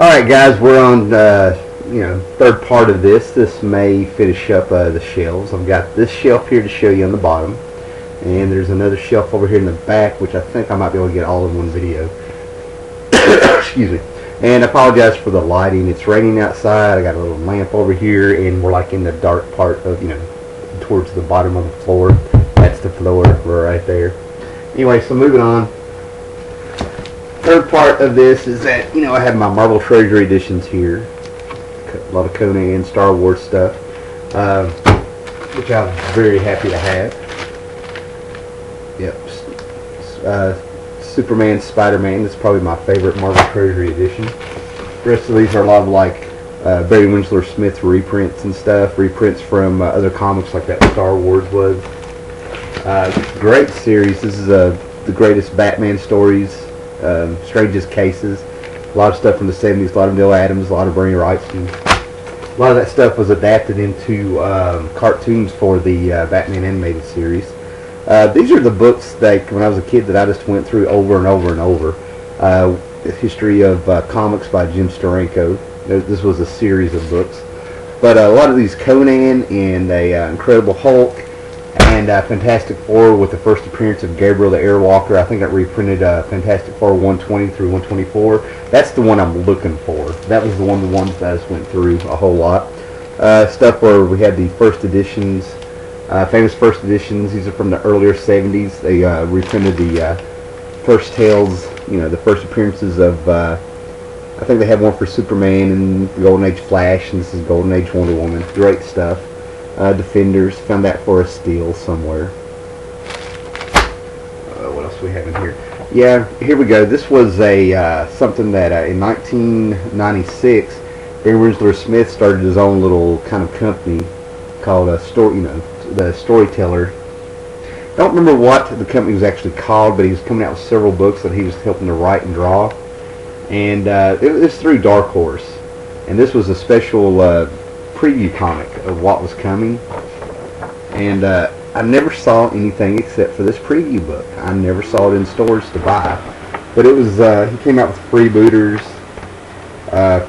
Alright guys, we're on third part of this. This may finish up the shelves. I've got this shelf here to show you on the bottom, and there's another shelf over here in the back which I think I might be able to get all in one video. Excuse me. And I apologize for the lighting. It's raining outside. I got a little lamp over here, and we're like in the dark part of, towards the bottom of the floor. That's the floor. We're right there. Anyway, so moving on. Third part of this is that, I have my Marvel Treasury editions here. A lot of Conan, Star Wars stuff, which I'm very happy to have. Yep. Superman, Spider-Man, that's probably my favorite Marvel Treasury edition. The rest of these are a lot of Barry Windsor Smith reprints and stuff, reprints from other comics like that Star Wars was. Great series. This is the greatest Batman stories, strangest cases. A lot of stuff from the 70s, a lot of Neil Adams, a lot of Bernie Wrightson. A lot of that stuff was adapted into cartoons for the Batman animated series. These are the books that, when I was a kid, that I just went through over and over and over. The history of comics by Jim Steranko. This was a series of books. But a lot of these Conan and Incredible Hulk and Fantastic Four with the first appearance of Gabriel the Airwalker. I think I reprinted Fantastic Four 120 through 124. That's the one I'm looking for. That was the ones that I just went through a whole lot. Stuff where we had the first editions. Famous first editions. These are from the earlier 70s. They reprinted the first tales, the first appearances of, I think they had one for Superman and Golden Age Flash, and this is Golden Age Wonder Woman. Great stuff. Defenders, found that for a steal somewhere. What else do we have in here? Yeah, here we go. This was a something that in 1996, Barry Windsor Smith started his own little kind of company called the Storyteller. I don't remember what the company was actually called, but he was coming out with several books that he was helping to write and draw. And it was through Dark Horse. And this was a special preview comic of what was coming. And I never saw anything except for this preview book. I never saw it in stores to buy. But it was, he came out with Freebooters,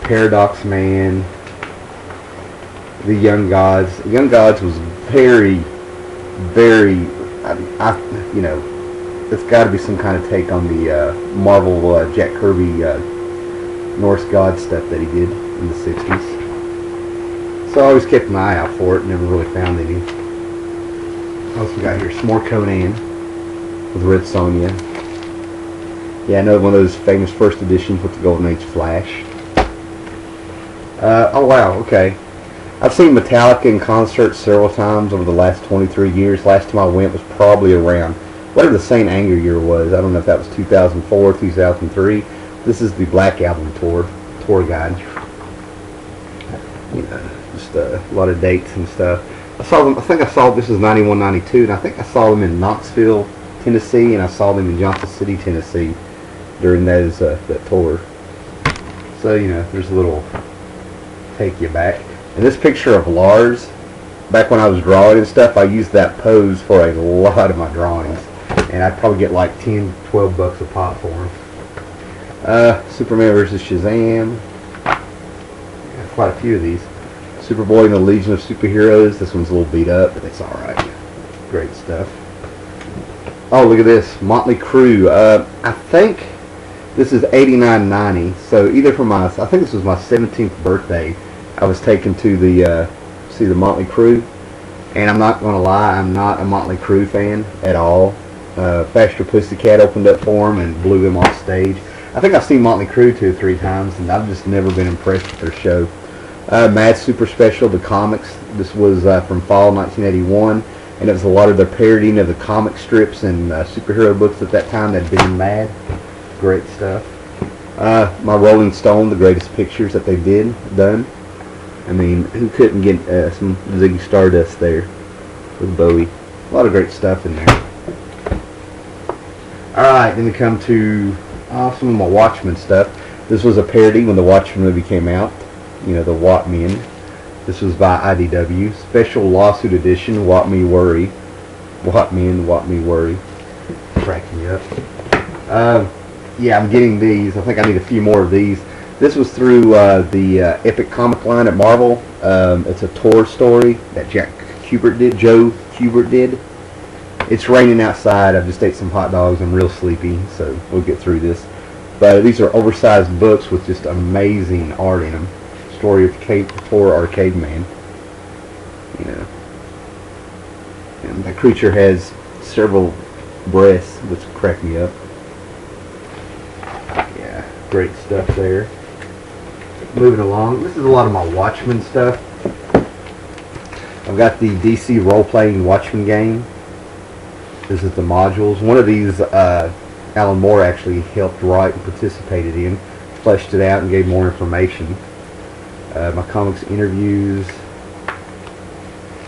Paradox Man, The Young Gods. The Young Gods was very, very, it's got to be some kind of take on the Marvel Jack Kirby Norse God stuff that he did in the 60s. So I always kept my eye out for it, never really found any. What else we got here? Some more Conan with Red Sonja. Yeah, another one of those famous first editions with the Golden Age Flash. Oh wow, okay. I've seen Metallica in concert several times over the last 23 years. Last time I went was probably around whatever the Saint Anger year was. I don't know if that was 2004, 2003. This is the Black Album tour guide. Just a lot of dates and stuff. I saw them. I think I saw this is 91, 92, and I think I saw them in Knoxville, Tennessee, and I saw them in Johnson City, Tennessee, during that tour. So there's a little take you back. And this picture of Lars, back when I was drawing and stuff, I used that pose for a lot of my drawings. And I'd probably get like 10, 12 bucks a pop for them. Superman vs. Shazam. Got quite a few of these. Superboy and the Legion of Superheroes. This one's a little beat up, but it's alright. Great stuff. Oh, look at this. Motley Crew. I think this is 89.90. So either for I think this was my 17th birthday, I was taken to see the Motley Crew, and I'm not going to lie, I'm not a Motley Crew fan at all. Faster Pussycat opened up for them and blew them off stage. I think I've seen Motley Crew 2 or 3 times, and I've just never been impressed with their show. Mad Super Special, the comics. This was from fall 1981, and it was a lot of their parodying of the comic strips and superhero books at that time that had been Mad. Great stuff. My Rolling Stone, the greatest pictures that they've done. I mean, who couldn't get some Ziggy Stardust there with Bowie? A lot of great stuff in there. Alright, then we come to some of my Watchmen stuff. This was a parody when the Watchmen movie came out. The Watchmen. This was by IDW. Special Lawsuit Edition, What Me Worry. Watchmen, What Me Worry. Cracking me up. Yeah, I'm getting these. I think I need a few more of these. This was through the Epic Comic line at Marvel. It's a Tor story that Joe Kubert did. It's raining outside. I just ate some hot dogs. I'm real sleepy, so we'll get through this. But these are oversized books with just amazing art in them. Story of Poor Arcade Man. You know, and that creature has several breasts, which crack me up. Yeah, great stuff there. Moving along, this is a lot of my Watchmen stuff. I've got the DC role-playing Watchmen game. This is the modules. One of these Alan Moore actually helped write and participated in, fleshed it out and gave more information. My comics interviews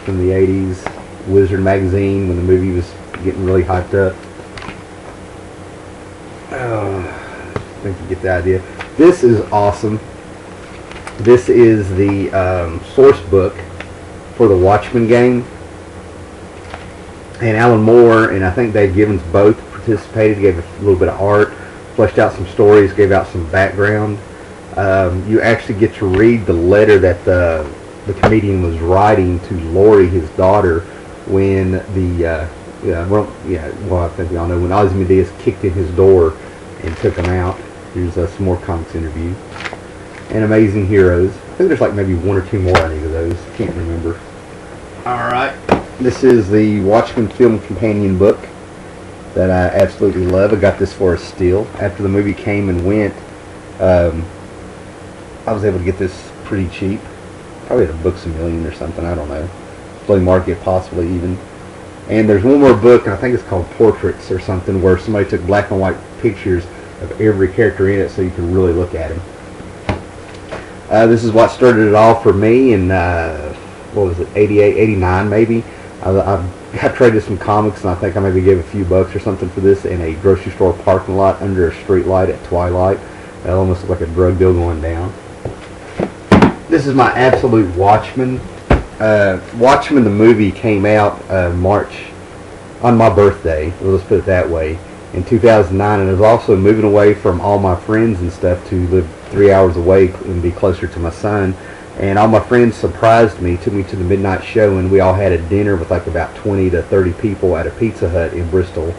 from the 80s, Wizard magazine when the movie was getting really hyped up. I think you get the idea. This is awesome. This is the source book for the Watchmen game. And Alan Moore and I think Dave Gibbons both participated, gave a little bit of art, fleshed out some stories, gave out some background. You actually get to read the letter that the comedian was writing to Lori, his daughter, when I think we all know, when Ozymandias kicked in his door and took him out. Here's some more comics interview. And Amazing Heroes. I think there's like maybe one or two more I need of those. Can't remember. Alright. This is the Watchmen Film Companion book that I absolutely love. I got this for a steal. After the movie came and went, I was able to get this pretty cheap. Probably at a Books A Million or something. I don't know. Flea Market possibly even. And there's one more book, and I think it's called Portraits or something, where somebody took black and white pictures of every character in it so you can really look at him. This is what started it all for me in, what was it, 88, 89 maybe. I traded some comics, and I think I maybe gave a few bucks or something for this in a grocery store parking lot under a street light at twilight. It almost looked like a drug deal going down. This is my absolute Watchmen. Watchmen the movie came out March, on my birthday, let's put it that way, in 2009, and I was also moving away from all my friends and stuff to live 3 hours away and be closer to my son. And all my friends surprised me, took me to the midnight show, and we all had a dinner with like about 20 to 30 people at a Pizza Hut in Bristol,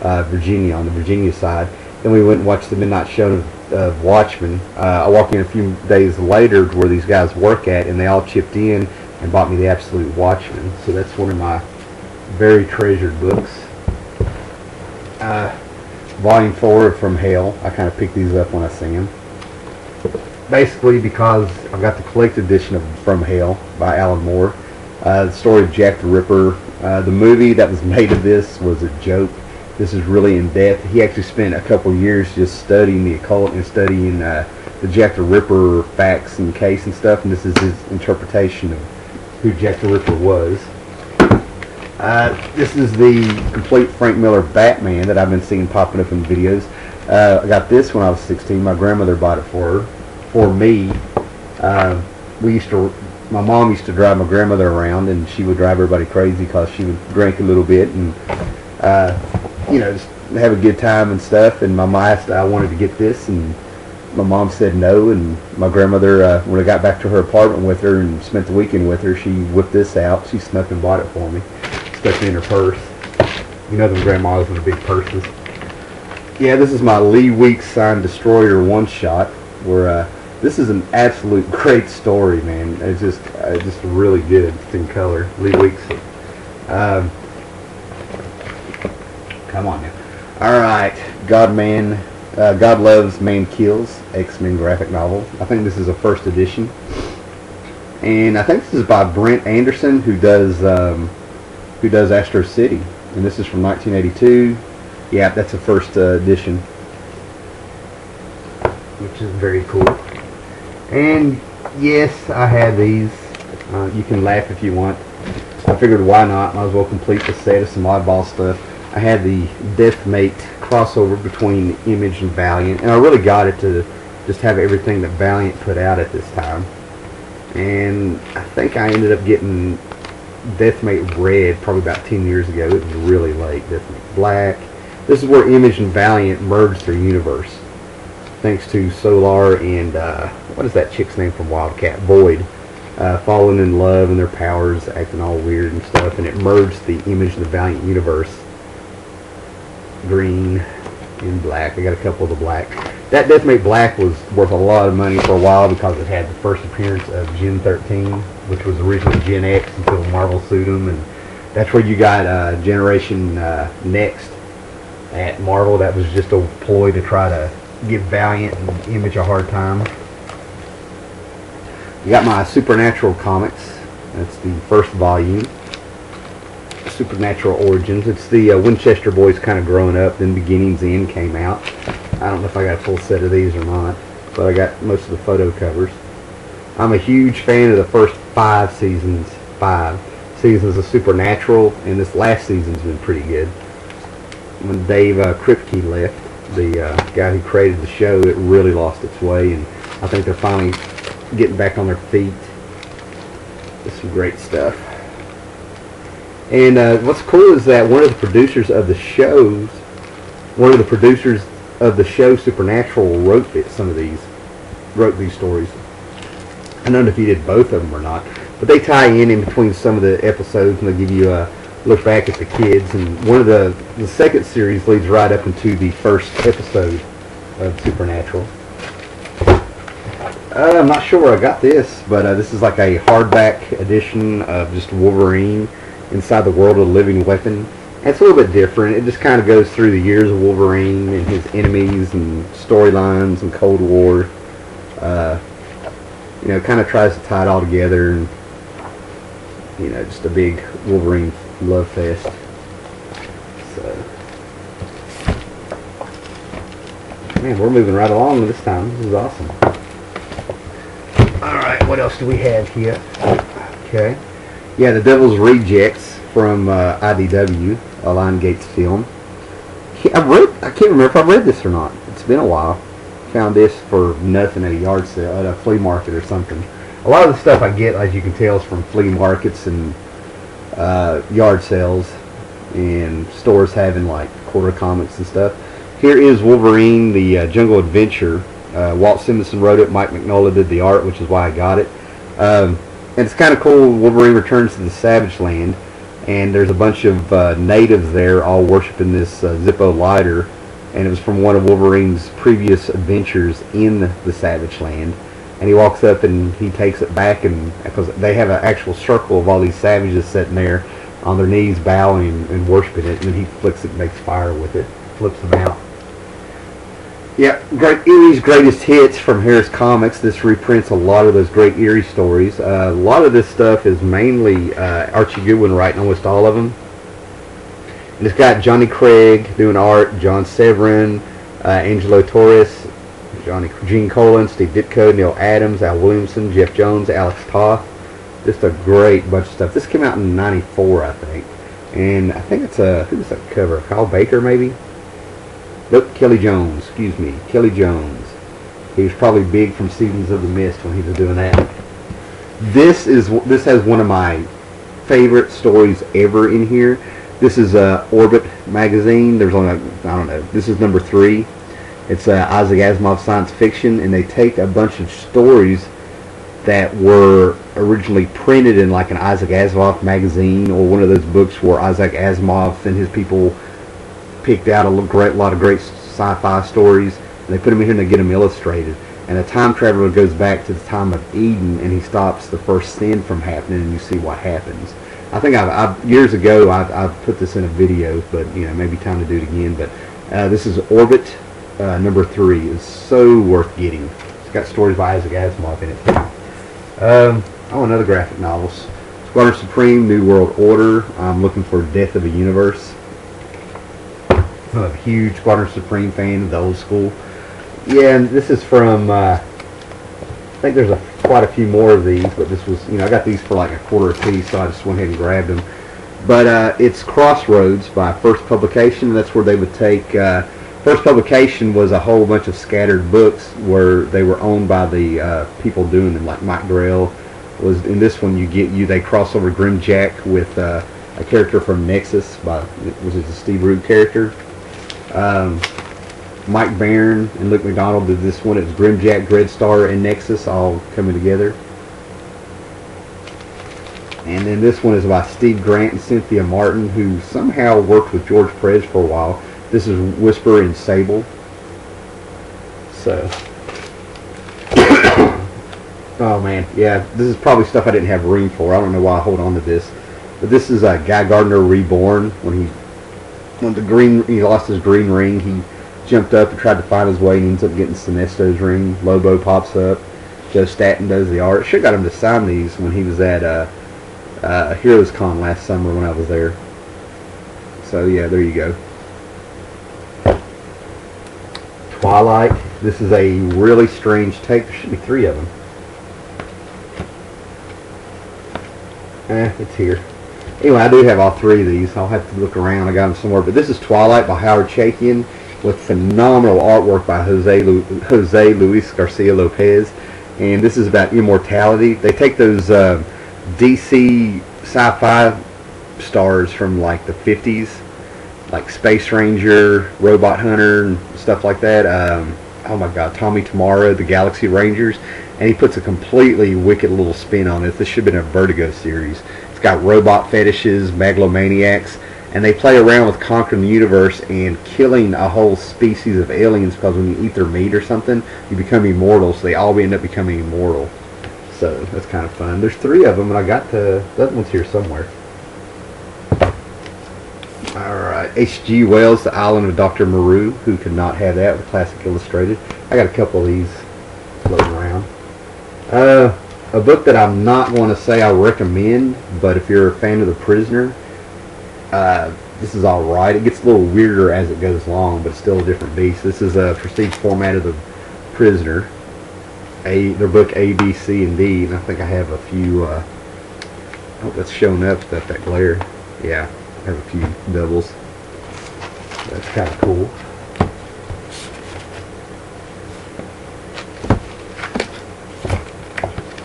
Virginia, on the Virginia side. Then we went and watched the midnight show of Watchmen. I walked in a few days later to where these guys work at, and they all chipped in and bought me the absolute Watchmen. So that's one of my very treasured books. Volume 4 of From Hell. I kind of pick these up when I see them. Basically because I've got the collected edition of From Hell by Alan Moore. The story of Jack the Ripper. The movie that was made of this was a joke. This is really in depth. He actually spent a couple years just studying the occult and studying the Jack the Ripper facts and case and stuff, and this is his interpretation of who Jack the Ripper was. This is the complete Frank Miller Batman that I've been seeing popping up in videos. I got this when I was 16. My grandmother bought it for me. My mom used to drive my grandmother around, and she would drive everybody crazy because she would drink a little bit and just have a good time and stuff. And my mom asked I wanted to get this, and my mom said no. And my grandmother, when I got back to her apartment with her and spent the weekend with her, she whipped this out. She snuck and bought it for me, stuck it in her purse. You know them grandmas with the big purses. Yeah, this is my Lee Weeks signed Destroyer one-shot, where this is an absolute great story, man. It's just really good. It's in color. Lee Weeks. Come on now. Alright, God Loves, Man Kills, X-Men graphic novel. I think this is a first edition. And I think this is by Brent Anderson, who does Astro City. And this is from 1982. Yeah, that's a first edition, which is very cool. And yes, I had these. You can laugh if you want. I figured why not? Might as well complete the set of some oddball stuff. I had the Deathmate crossover between Image and Valiant, and I really got it to just have everything that Valiant put out at this time. And I think I ended up getting Deathmate Red probably about 10 years ago. It was really late. Deathmate Black. This is where Image and Valiant merged their universe. I thanks to Solar and what is that chick's name from Wildcat? Void. Falling in love and their powers acting all weird and stuff, and it merged the Image of the Valiant universe. Green and black. I got a couple of the black. That Deathmate Black was worth a lot of money for a while because it had the first appearance of Gen 13, which was originally Gen X until Marvel sued them, and that's where you got Generation Next at Marvel. That was just a ploy to try to give Valiant and Image a hard time. I got my Supernatural comics. That's the first volume. Supernatural Origins. It's the Winchester boys kind of growing up. Then Beginnings End came out. I don't know if I got a full set of these or not, but I got most of the photo covers. I'm a huge fan of the first 5 seasons. 5 seasons of Supernatural, and this last season's been pretty good. When Dave Kripke left, the guy who created the show, it really lost its way, and I think they're finally getting back on their feet. It's some great stuff. And what's cool is that one of the producers of the show Supernatural wrote these stories. I don't know if he did both of them or not, but they tie in between some of the episodes, and they give you a look back at the kids. And one of the second series leads right up into the first episode of Supernatural. I'm not sure where I got this, but this is like a hardback edition of just Wolverine inside the world of the Living Weapon. And it's a little bit different. It just kind of goes through the years of Wolverine and his enemies and storylines and Cold War. You know, kind of tries to tie it all together, and you know, just a big Wolverine love fest. So, man, we're moving right along this time. This is awesome. Alright, what else do we have here? Okay. Yeah, The Devil's Rejects from IDW, a Lion Gates film. I can't remember if I read this or not. It's been a while. Found this for nothing at a yard sale, at a flea market or something. A lot of the stuff I get, as you can tell, is from flea markets and yard sales and stores having like quarter comics and stuff. Here is Wolverine, the Jungle Adventure. Walt Simonson wrote it. Mike Mignola did the art, which is why I got it. And it's kind of cool. Wolverine returns to the Savage Land, and there's a bunch of natives there all worshiping this Zippo lighter, and it was from one of Wolverine's previous adventures in the Savage Land. And he walks up and he takes it back, and because they have an actual circle of all these savages sitting there on their knees bowing and worshiping it, and then he flicks it and makes fire with it, flips them out. Yeah, Erie's Greatest Hits from Harris Comics. This reprints a lot of those great Erie stories. A lot of this stuff is mainly Archie Goodwin writing almost all of them. And it's got Johnny Craig doing art, John Severin, Angelo Torres, Gene Colan, Steve Ditko, Neil Adams, Al Williamson, Jeff Jones, Alex Toth. Just a great bunch of stuff. This came out in '94, I think. And I think it's who's that cover? Kyle Baker, maybe? Nope, Kelly Jones. Excuse me, Kelly Jones. He was probably big from Seasons of the Mist when he was doing that. This has one of my favorite stories ever in here. This is Orbit magazine. There's only, I don't know, this is number 3. It's Isaac Asimov science fiction, and they take a bunch of stories that were originally printed in like an Isaac Asimov magazine, or one of those books where Isaac Asimov and his people picked out a lot of great sci-fi stories, and they put them in here and they get them illustrated. And a time traveler goes back to the time of Eden, and he stops the first sin from happening, and you see what happens. I think years ago I've put this in a video, but you know, maybe time to do it again. But this is Orbit number 3. It's so worth getting. It's got stories by Isaac Asimov in it too. Oh, another graphic novels. Squadron Supreme, New World Order. I'm looking for Death of a Universe. I'm a huge Squadron Supreme fan of the old school. Yeah, and this is from, I think there's quite a few more of these, but this was, you know, I got these for like a quarter a piece, so I just went ahead and grabbed them. But it's Crossroads by First Publication. That's where they would take, First Publication was a whole bunch of scattered books where they were owned by the people doing them, like Mike Grell was. In this one, they cross over Grimjack with a character from Nexus, which is a Steve Rude character. Mike Baron and Luke McDonald did this one. It's Grimjack, Dreadstar, and Nexus all coming together. And then this one is by Steve Grant and Cynthia Martin, who somehow worked with George Perez for a while. This is Whisper and Sable. So, oh man, yeah, this is probably stuff I didn't have room for. I don't know why I hold on to this, but this is Guy Gardner Reborn. When he lost his green ring, he jumped up and tried to find his way and ends up getting Sinestro's ring. Lobo pops up. Joe Staton does the art. Should have got him to sign these when he was at Heroes Con last summer when I was there. So yeah, there you go. Twilight. This is a really strange take. There should be 3 of them. It's here. Anyway, I do have all 3 of these. I'll have to look around. I got them somewhere. But this is Twilight by Howard Chaykin with phenomenal artwork by Jose Luis Garcia Lopez. And this is about immortality. They take those DC sci-fi stars from like the 50s, like Space Ranger, Robot Hunter, and stuff like that. Oh my God, Tommy Tomorrow, the Galaxy Rangers, and he puts a completely wicked little spin on it. This should have been a Vertigo series. It's got robot fetishes, megalomaniacs, and they play around with conquering the universe and killing a whole species of aliens, because when you eat their meat or something, you become immortal, so they all end up becoming immortal. So that's kind of fun. There's 3 of them, and I got the other one's here somewhere. Alright, H.G. Wells, The Island of Dr. Moreau. Who could not have that with Classic Illustrated? I got a couple of these floating around. A book that I'm not going to say I recommend, but if you're a fan of The Prisoner, this is alright. It gets a little weirder as it goes along, but it's still a different beast. This is a prestige format of The Prisoner. Their book A, B, C, and D, and I think I have a few, I hope that's showing up without that glare. Yeah, I have a few doubles. That's kind of cool.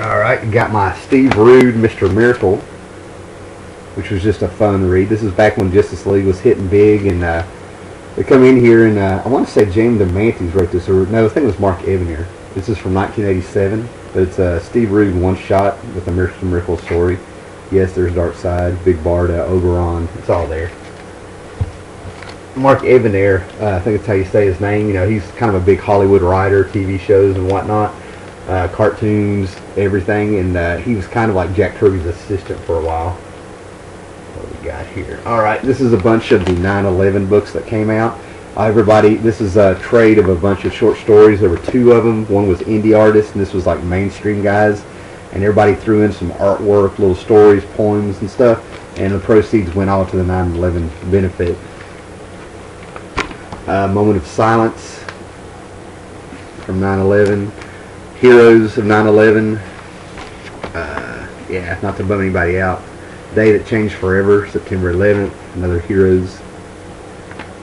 Alright, got my Steve Rude Mr. Miracle, which was just a fun read. This is back when Justice League was hitting big, and they come in here, and I want to say James DeMantis wrote this, or no, I think it was Mark Evanier. This is from 1987, but it's Steve Rude one-shot with a Mr. Miracle story. Yes, there's Darkseid, Big Barda, Oberon, it's all there. Mark Evanier, I think that's how you say his name. You know, he's kind of a big Hollywood writer, TV shows and whatnot, cartoons, everything, and he was kind of like Jack Kirby's assistant for a while. What we got here? Alright, this is a bunch of the 9/11 books that came out. Everybody, this is a trade of a bunch of short stories. There were 2 of them. One was indie artists, and this was like mainstream guys. And everybody threw in some artwork, little stories, poems, and stuff. And the proceeds went all to the 9/11 benefit. Moment of Silence from 9/11. Heroes of 9/11. Yeah, not to bum anybody out. Day That Changed Forever, September 11th. Another Heroes.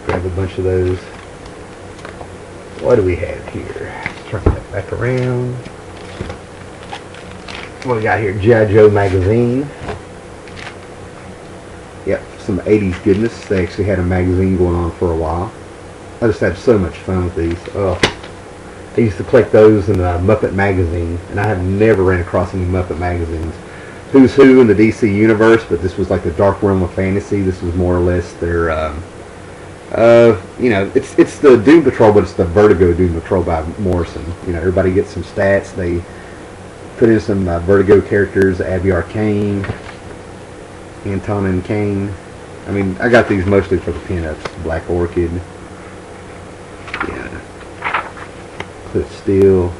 Grab a bunch of those. What do we have here? Let's turn that back around. What we got here? G.I. Joe magazine. Yep, some 80s goodness. They actually had a magazine going on for a while. I just had so much fun with these. Oh, I used to collect those in Muppet magazine, and I have never ran across any Muppet magazines. Who's Who in the DC universe, but this was like the dark realm of fantasy. This was more or less their you know, it's the Doom Patrol, but it's the Vertigo Doom Patrol by Morrison. You know, everybody gets some stats. They put in some Vertigo characters, Abby Arcane, Antonin Kane. I mean, I got these mostly for the pinups. Black Orchid. Yeah. Cliff Steele.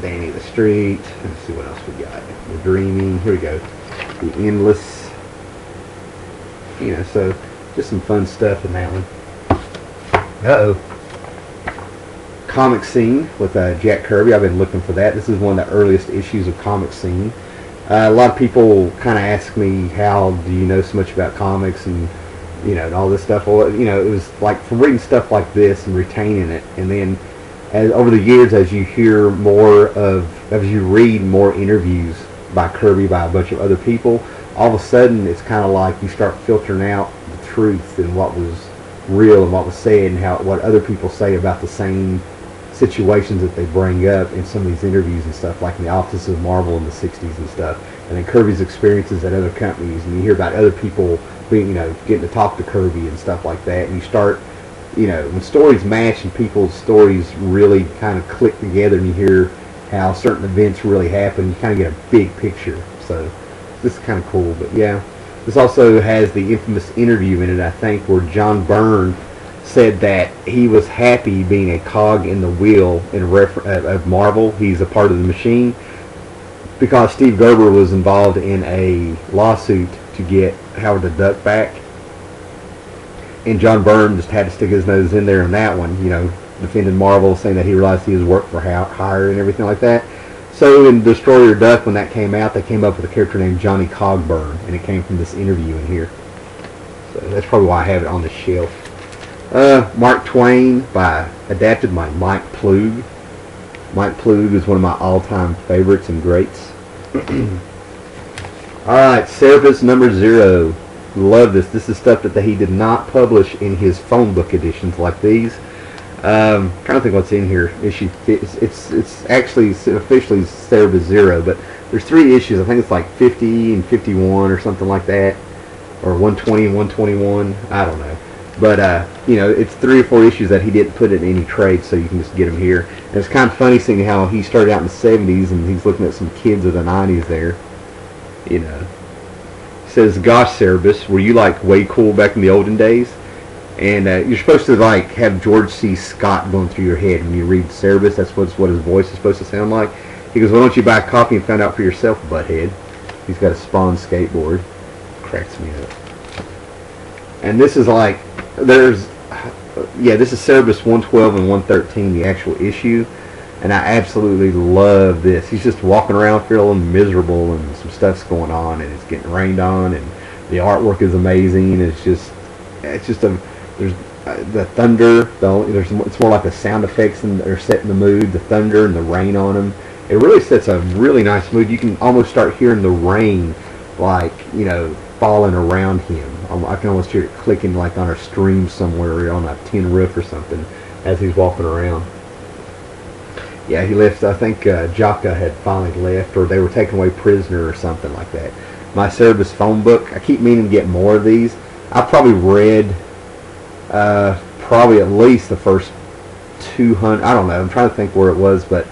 Danny the Street. Let's see what else we got. The Dreaming. Here we go. The Endless. You know, so just some fun stuff in that one. Uh-oh. Comic Scene with Jack Kirby. I've been looking for that. This is one of the earliest issues of Comic Scene. A lot of people kind of ask me, how do you know so much about comics and, you know, and all this stuff. Well, you know, it was like from reading stuff like this and retaining it, and then over the years, as you hear more as you read more interviews by Kirby by a bunch of other people, all of a sudden it's kind of like you start filtering out the truth and what was real and what was said and what other people say about the same situations that they bring up in some of these interviews and stuff, like in the offices of Marvel in the 60s and stuff, and then Kirby's experiences at other companies, and you hear about other people being, getting to talk to Kirby and stuff like that, and you start, when stories match and people's stories really kind of click together, and you hear how certain events really happen, you kind of get a big picture. So this is kind of cool. But yeah, this also has the infamous interview in it, I think, where John Byrne said that he was happy being a cog in the wheel of Marvel. He's a part of the machine because Steve Gerber was involved in a lawsuit to get Howard the Duck back, and John Byrne just had to stick his nose in there on that one, defending Marvel, saying that he realized he was worked for hire and everything like that. So in Destroyer Duck, when that came out, they came up with a character named Johnny Cogburn, and it came from this interview in here. So that's probably why I have it on the shelf. Mark Twain, adapted by Mike Ploog. Mike Ploog is one of my all-time favorites and greats. Alright, Cerebus number 0. Love this. This is stuff that he did not publish in his phone book editions like these. Trying to think what's in here. It's actually officially Cerebus 0, but there's 3 issues. I think it's like 50 and 51 or something like that, or 120 and 121. I don't know. But, it's 3 or 4 issues that he didn't put in any trade, so you can just get them here. And it's kind of funny seeing how he started out in the 70s, and he's looking at some kids of the 90s there. He says, "Gosh, Cerebus, were you, way cool back in the olden days?" And you're supposed to, have George C. Scott going through your head when you read Cerebus. That's what his voice is supposed to sound like. He goes, "Why don't you buy a copy and find out for yourself, butthead?" He's got a Spawn skateboard. Cracks me up. And this is this is Cerebus 112 and 113, the actual issue, and I absolutely love this. He's just walking around feeling miserable, and some stuff's going on, and it's getting rained on, and the artwork is amazing. There's the thunder. It's more like the sound effects, and they're setting the mood. The thunder and the rain on them. It really sets a really nice mood. You can almost start hearing the rain, falling around him. I can almost hear it clicking on a stream somewhere on a tin roof or something as he's walking around. Yeah, he left. I think Jaka had finally left, or they were taken away prisoner or something like that. My Cerebus phone book. I keep meaning to get more of these. I probably read at least the first 200. I don't know. I'm trying to think where it was, but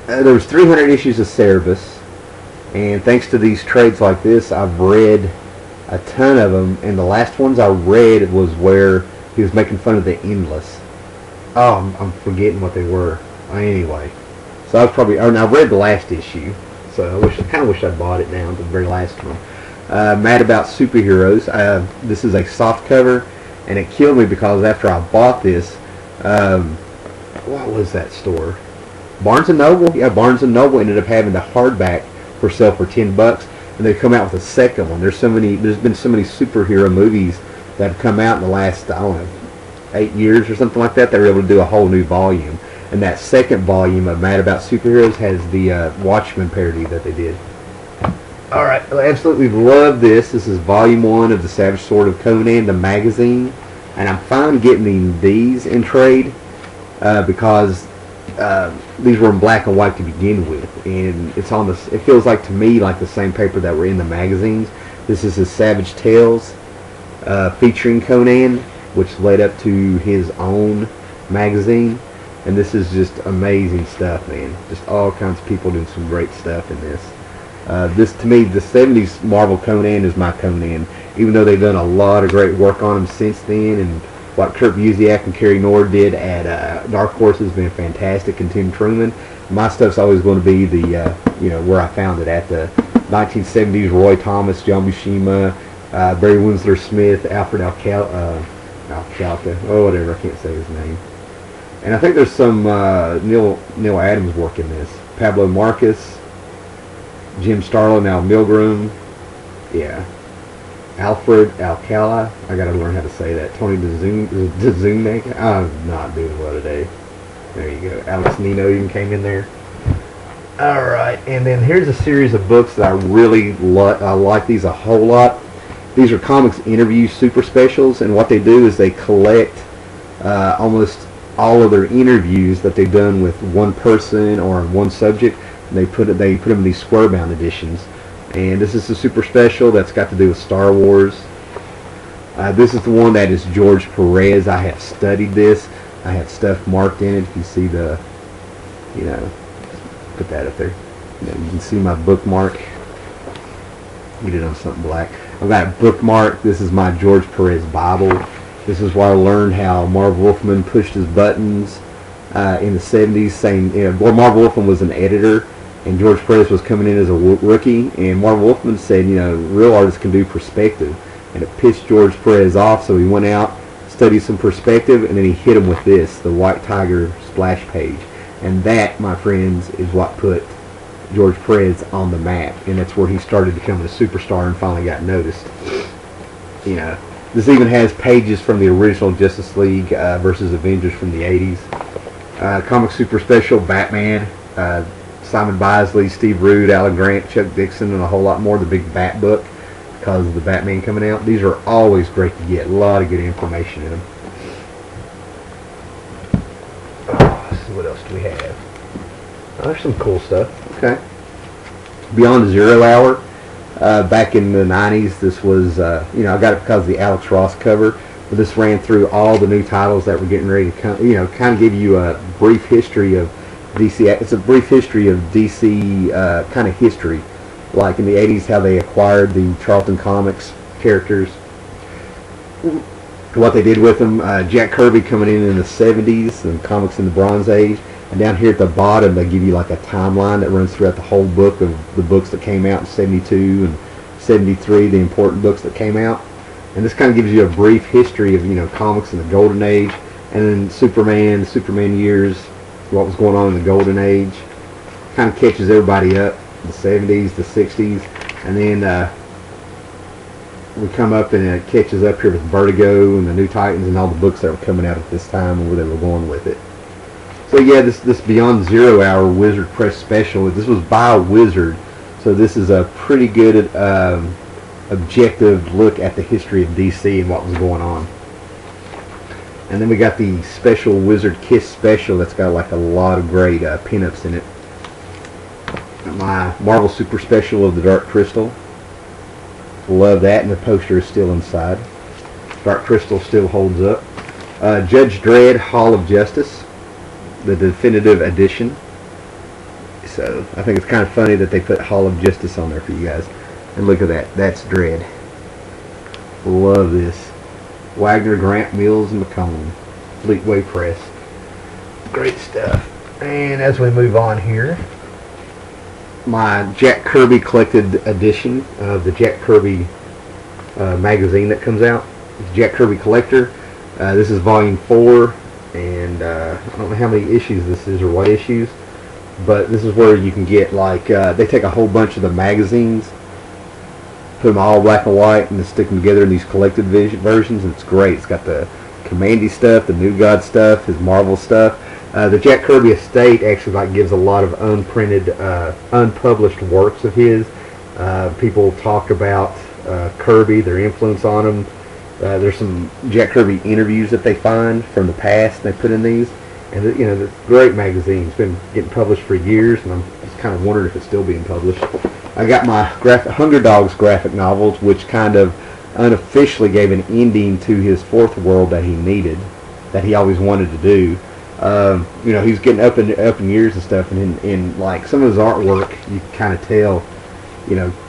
there was 300 issues of Cerebus. And thanks to these trades like this, I've read a ton of them. And the last ones I read was where he was making fun of the Endless. Oh, I'm forgetting what they were. Anyway, so I was probably. I read the last issue, so I kind of wish I'd bought it now, the very last one. Mad About Superheroes. This is a soft cover, and it killed me because after I bought this, what was that store? Barnes & Noble? Yeah, Barnes & Noble ended up having the hardback for sale for $10, and they come out with a second one. There's been so many superhero movies that have come out in the last, I don't know, 8 years or something like that. They were able to do a whole new volume, and that second volume of Mad About Superheroes has the Watchmen parody that they did. Alright, I absolutely love this. This is volume 1 of the Savage Sword of Conan, the magazine, and I'm fine getting these in trade because these were in black and white to begin with, and it's on it feels like to me like the same paper that were in the magazines. This is his Savage Tales featuring Conan, which led up to his own magazine, and this is just amazing stuff, man. Just all kinds of people doing some great stuff in this. This, to me, the 70s Marvel Conan is my Conan, even though they've done a lot of great work on him since then, and what Kurt Busiek and Kerry Nord did at Dark Horse has been fantastic, and Tim Truman. My stuff's always going to be the, where I found it at, the 1970s Roy Thomas, John Buscema, Barry Winslow Smith, Alfred Alcalca, whatever, I can't say his name. And I think there's some Neil Adams work in this. Pablo Marcus, Jim Starlin, Al Milgrom, yeah. Alfred Alcala, I gotta learn how to say that. Tony DeZuniga, I'm not doing well today. There you go. Alex Nino even came in there. Alright, and then here's a series of books that I really I like these a whole lot. these are comics interview super specials, and what they do is they collect almost all of their interviews that they've done with one person or one subject, and they put them in these square bound editions. And this is a super special that's got to do with Star Wars. This is the one that is George Perez. I have studied this. I have stuff marked in it. If you see the, put that up there. You can see my bookmark. Get it on something black. I've got a bookmark. This is my George Perez Bible. This is where I learned how Marv Wolfman pushed his buttons in the 70s, saying, Marv Wolfman was an editor, and George Perez was coming in as a rookie, and Marv Wolfman said, real artists can do perspective. And it pissed George Perez off, so he went out, studied some perspective, and then he hit him with this, the White Tiger splash page. And that, my friends, is what put George Perez on the map, and that's where he started becoming a superstar and finally got noticed. This even has pages from the original Justice League versus Avengers from the 80s. Comic Super Special, Batman, Simon Bisley, Steve Rude, Alan Grant, Chuck Dixon, and a whole lot more. The big Bat book, because of the Batman coming out. These are always great to get. A lot of good information in them. Let's see, what else do we have? There's some cool stuff. Okay. Beyond Zero Hour. Back in the 90s, this was, I got it because of the Alex Ross cover. But this ran through all the new titles that were getting ready to come. Kind of give you a brief history of DC. It's a brief history of DC kind of history. Like in the 80s, how they acquired the Charlton Comics characters. What they did with them. Jack Kirby coming in the 70s, and comics in the Bronze Age. And down here at the bottom, they give you like a timeline that runs throughout the whole book of the books that came out in 72 and 73, the important books that came out. And this kind of gives you a brief history of, comics in the Golden Age. And then Superman, the Superman years, what was going on in the Golden Age. Kind of catches everybody up. The 70s, the 60s. And then we come up and it catches up here with Vertigo and the New Titans and all the books that were coming out at this time and where they were going with it. So yeah, this Beyond Zero Hour Wizard Press special, this was by a wizard, so this is a pretty good objective look at the history of DC and what was going on. And then we got the special Wizard Kiss special that's got like a lot of great pinups in it. My Marvel Super Special of the Dark Crystal. Love that, and the poster is still inside. Dark Crystal still holds up. Judge Dredd Hall of Justice, the definitive edition. So I think it's kind of funny that they put Hall of Justice on there for you guys. And look at that. That's Dredd. Love this. Wagner, Grant, Mills, and McCone. Fleetway Press. Great stuff. And as we move on here, my Jack Kirby collected edition of the Jack Kirby magazine that comes out. Jack Kirby Collector. This is volume 4. And I don't know how many issues this is or what issues, but this is where you can get like they take a whole bunch of the magazines, put them all black and white, and then stick them together in these collected versions, and it's great. It's got the Commandy stuff, the New God stuff, his Marvel stuff. The Jack Kirby estate actually gives a lot of unprinted, unpublished works of his. People talk about Kirby, their influence on him. There's some Jack Kirby interviews that they find from the past they put in these, and the great magazine. It's been getting published for years, and I'm just kind of wondering if it's still being published. I got my Hunger Dogs graphic novels, which kind of unofficially gave an ending to his fourth world that he needed, that he always wanted to do. He's getting up in years and stuff, and in like some of his artwork, you can kind of tell,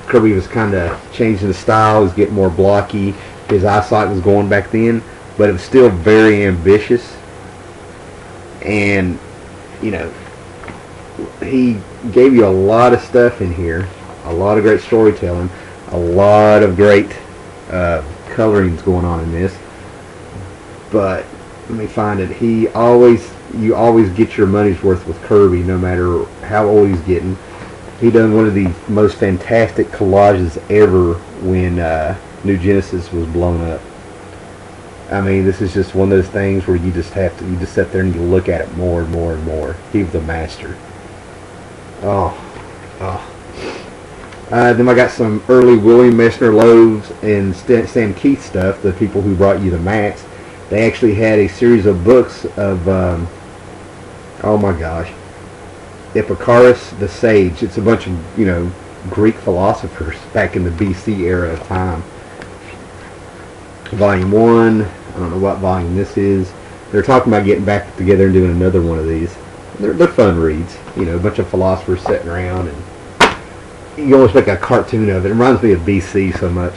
Kirby was kind of changing the style. He was getting more blocky. His eyesight was going back then, but it was still very ambitious. And, he gave you a lot of stuff in here, a lot of great storytelling, a lot of great colorings going on in this. But let me find it. You always get your money's worth with Kirby, no matter how old he's getting. He done one of the most fantastic collages ever when New Genesis was blown up. I mean, this is just one of those things where you just sit there and you look at it more and more and more. He was a master. Oh. Then I got some early William Messner Loebs and Sam Keith stuff, the people who brought you the Mats. They actually had a series of books of, oh my gosh, Epicurus the Sage. It's a bunch of, Greek philosophers back in the BC era of time. Volume 1, I don't know what volume this is. They're talking about getting back together and doing another one of these. They're fun reads, a bunch of philosophers sitting around, and you always make a cartoon of it. It reminds me of BC so much.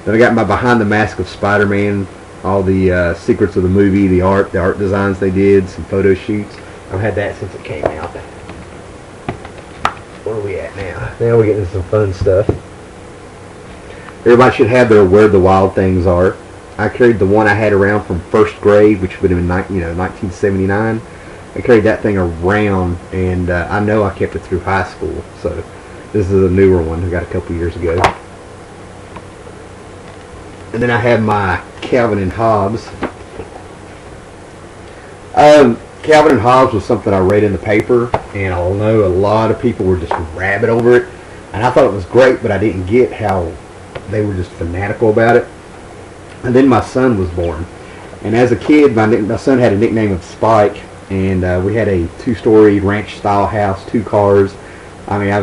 Then I got my Behind the Mask of Spider-Man, all the secrets of the movie, the art designs they did, some photo shoots. I've had that since it came out. Where are we at now? Now we're getting some fun stuff. Everybody should have their Where the Wild Things Are. I carried the one I had around from first grade, which would have been 1979. I carried that thing around, and I know I kept it through high school. So this is a newer one I got a couple years ago. And then I have my Calvin and Hobbes. Calvin and Hobbes was something I read in the paper, and I know a lot of people were just rabid over it. And I thought it was great, but I didn't get how they were just fanatical about it. And then my son was born, and as a kid, my son had a nickname of Spike, and we had a 2-story ranch-style house, 2 cars. I mean, I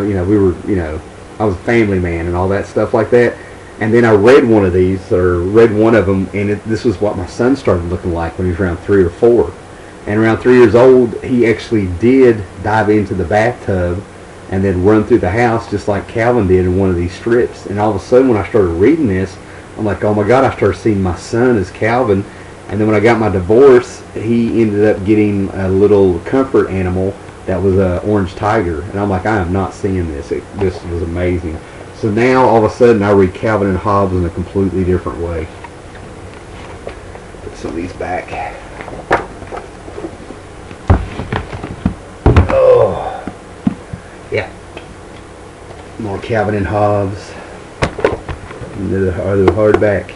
was a family man and all that stuff like that. And then I read one of these, or read one of them, and this was what my son started looking like when he was around 3 or 4. And around 3 years old, he actually did dive into the bathtub and then run through the house just like Calvin did in one of these strips. And all of a sudden, when I started reading this, I'm like, oh my God, I started seeing my son as Calvin. And then when I got my divorce, he ended up getting a little comfort animal that was an orange tiger. And I'm like, I am not seeing this. This was amazing. So now, all of a sudden, I read Calvin and Hobbes in a completely different way. Put some of these back. Oh, yeah. More Calvin and Hobbes. And the hardback.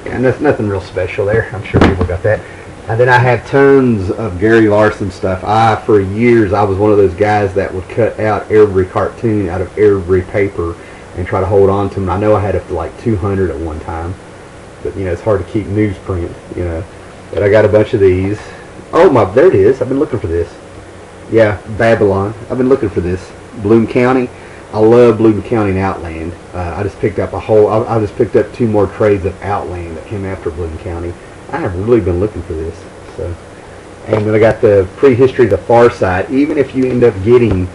And that's nothing real special there. I'm sure people got that. And then I have tons of Gary Larson stuff. For years, I was one of those guys that would cut out every cartoon out of every paper and try to hold on to them. I know I had up to like 200 at one time. But, it's hard to keep newsprint, But I got a bunch of these. Oh, there it is. I've been looking for this. Yeah, Babylon. I've been looking for this. Bloom County. I love Bloom County and Outland. I just picked up I just picked up 2 more trades of Outland that came after Bloom County. I have really been looking for this. So, and then I got the Prehistory of the Far Side. Even if you end up getting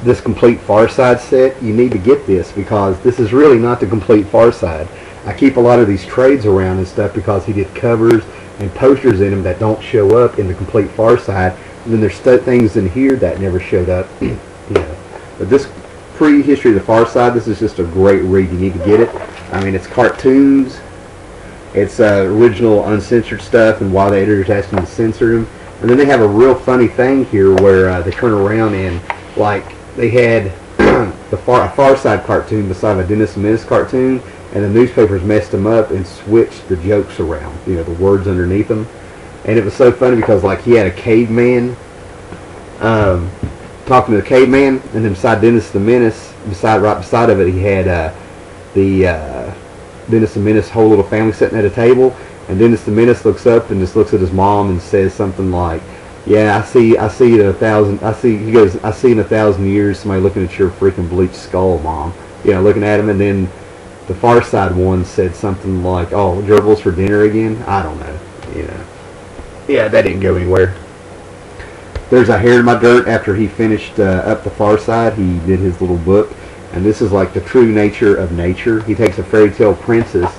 this complete Far Side set, you need to get this because this is really not the complete Far Side. I keep a lot of these trades around and stuff because he did covers and posters in them that don't show up in the complete Far Side. And then there's things in here that never showed up. But this Prehistory of the Far Side, this is just a great read. You need to get it. I mean, it's cartoons. It's original uncensored stuff and why the editors asked them to censor them. And then they have a real funny thing here where they turn around and, like, they had a Far Side cartoon beside a Dennis the Menace cartoon, and the newspapers messed them up and switched the jokes around, the words underneath them. And it was so funny because, like, he had a caveman talking to the caveman, and then beside Dennis the Menace, right beside of it, he had the Dennis the Menace whole little family sitting at a table, and Dennis the Menace looks up and just looks at his mom and says something like, "Yeah, I see in 1,000 years somebody looking at your freaking bleached skull, Mom." Looking at him, and then the Far Side one said something like, "Oh, gerbils for dinner again?" I don't know. Yeah, that didn't go anywhere. There's a Hair in My Dirt. After he finished up the Far Side, he did his little book. And this is like the true nature of nature. He takes a fairy tale princess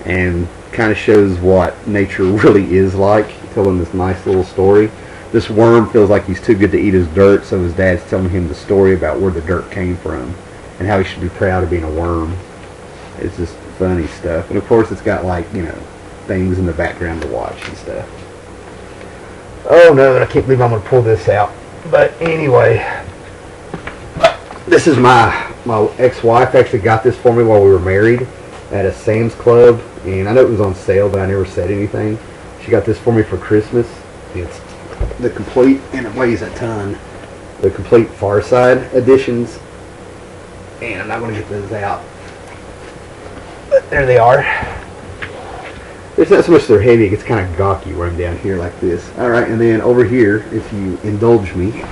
and kind of shows what nature really is like, telling this nice little story. This worm feels like he's too good to eat his dirt, so his dad's telling him the story about where the dirt came from and how he should be proud of being a worm. It's just funny stuff. And of course it's got like, things in the background to watch and stuff. Oh no, I can't believe I'm going to pull this out. But anyway, this is my ex-wife actually got this for me while we were married at a Sam's Club, and I know it was on sale, but I never said anything. She got this for me for Christmas. It's the complete, and it weighs a ton, the complete Far Side editions. And I'm not going to get those out. But there they are. It's not so much they're heavy, it gets kind of gawky where I'm down here like this. Alright, and then over here, if you indulge me,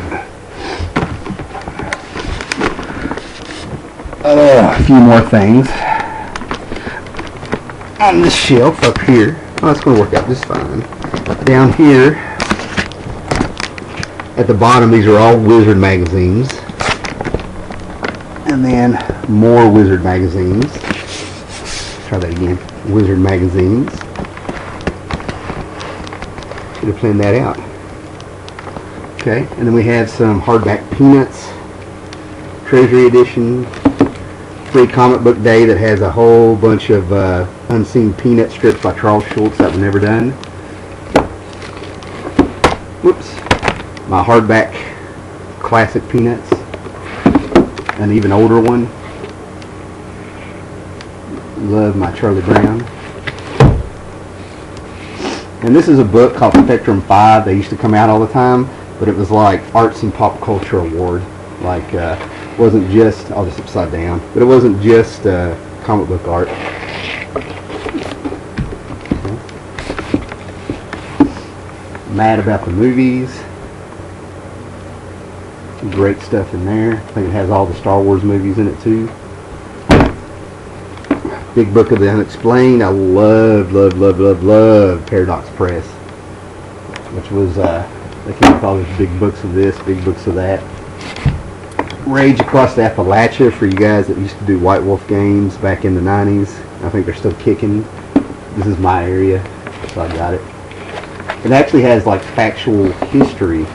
a few more things on this shelf up here. Oh, it's going to work out just fine. Down here, at the bottom, these are all Wizard magazines. And then more Wizard magazines. Try that again. Wizard magazines. Should have planned that out. Okay, and then we have some hardback Peanuts, Treasury edition, free comic book day that has a whole bunch of unseen Peanut strips by Charles Schultz that were never done. Whoops. My hardback classic Peanuts, an even older one. Love my Charlie Brown. And this is a book called Spectrum 5. They used to come out all the time, but it was like Arts and Pop Culture Award. Like, wasn't just, I'll just upside down, but it wasn't just comic book art. Okay. Mad About the Movies. Great stuff in there. I think it has all the Star Wars movies in it too. Big Book of the Unexplained. I love Paradox Press, which was they came with all these big books of this, big books of that. Rage Across the Appalachia for you guys that used to do White Wolf games back in the 90s. I think they're still kicking. This is my area, so I got it. It actually has like factual history.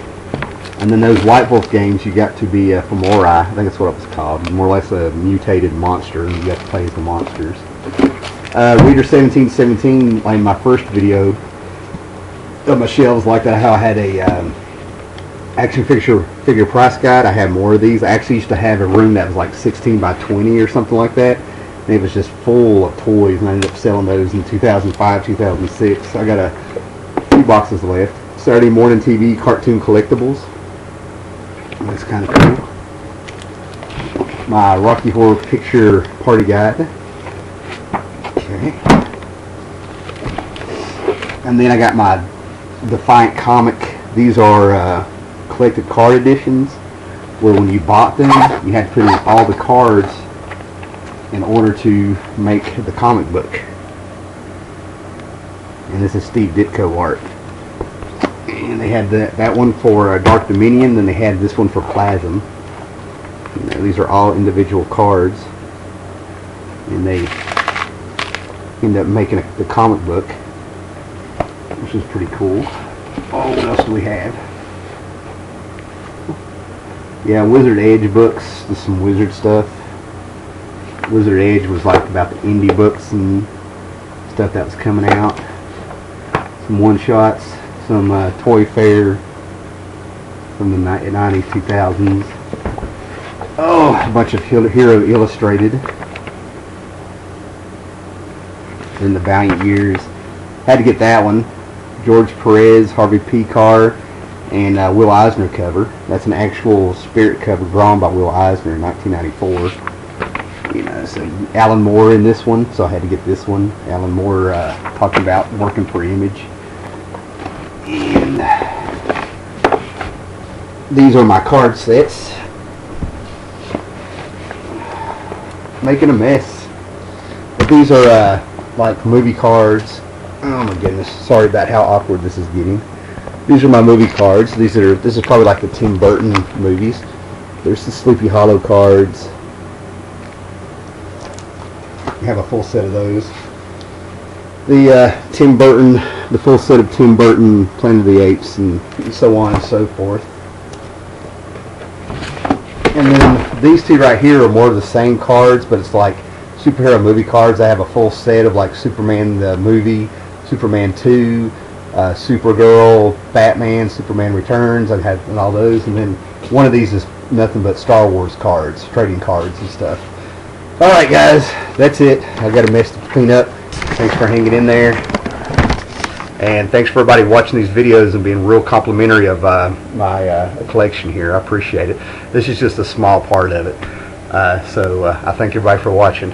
And then those White Wolf games, you got to be a Femori, I think that's what it was called, more or less a mutated monster, and you got to play as the monsters. Reader 1717, like my first video of my shelves like that, how I had a action figure price guide. I had more of these. I actually used to have a room that was like 16 by 20 or something like that, and it was just full of toys, and I ended up selling those in 2005, 2006. So I got a few boxes left. Saturday morning TV cartoon collectibles. That's kind of cool. My Rocky Horror Picture Party Guide. Okay. And then I got my Defiant Comic. These are collected card editions, where when you bought them, you had to put in all the cards in order to make the comic book. And this is Steve Ditko art. And they had that one for Dark Dominion, then they had this one for Plasm. You know, these are all individual cards, and they end up making the comic book, which is pretty cool. Oh, what else do we have? Yeah, Wizard Edge books, just some Wizard stuff. Wizard Edge was like about the indie books and stuff that was coming out. Some one-shots. Some Toy Fair from the 90s, 2000s. Oh, a bunch of Hero Illustrated. In the Valiant years. Had to get that one. George Perez, Harvey P. Carr, and Will Eisner cover. That's an actual Spirit cover drawn by Will Eisner in 1994. You know, so Alan Moore in this one, so I had to get this one. Alan Moore talking about working for Image. And these are my card sets. Making a mess. But these are like movie cards. Oh my goodness. Sorry about how awkward this is getting. These are my movie cards. This is probably like the Tim Burton movies. There's the Sleepy Hollow cards. I have a full set of those. The Tim Burton, the full set of Tim Burton, Planet of the Apes, and so on and so forth. And then these two right here are more of the same cards, but it's like superhero movie cards. I have a full set of like Superman the movie, Superman 2, Supergirl, Batman, Superman Returns. I've had all those, and then one of these is nothing but Star Wars cards, trading cards and stuff. Alright guys, that's it. I've got a mess to clean up. Thanks for hanging in there, and thanks for everybody watching these videos and being real complimentary of my collection here. I appreciate it. This is just a small part of it. So I thank everybody for watching.